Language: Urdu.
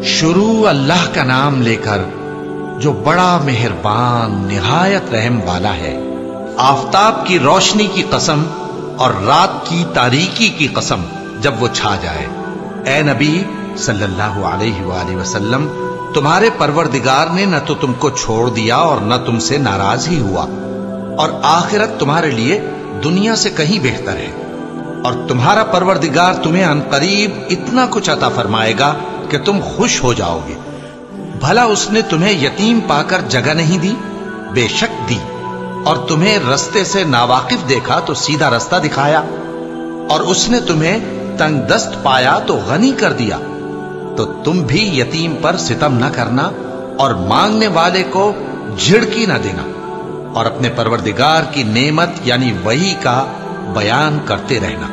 شروع اللہ کا نام لے کر جو بڑا مہربان نہایت رحم والا ہے۔ آفتاب کی روشنی کی قسم اور رات کی تاریکی کی قسم جب وہ چھا جائے۔ اے نبی صلی اللہ علیہ وآلہ وسلم، تمہارے پروردگار نے نہ تو تم کو چھوڑ دیا اور نہ تم سے ناراض ہی ہوا، اور آخرت تمہارے لیے دنیا سے کہیں بہتر ہے، اور تمہارا پروردگار تمہیں عنقریب اتنا کچھ عطا فرمائے گا کہ تم خوش ہو جاؤ گے۔ بھلا اس نے تمہیں یتیم پا کر جگہ نہیں دی؟ بے شک دی، اور تمہیں رستے سے ناواقف دیکھا تو سیدھا رستہ دکھایا، اور اس نے تمہیں تنگ دست پایا تو غنی کر دیا۔ تو تم بھی یتیم پر ستم نہ کرنا اور مانگنے والے کو جھڑکی نہ دینا، اور اپنے پروردگار کی نعمت یعنی وحی کا بیان کرتے رہنا۔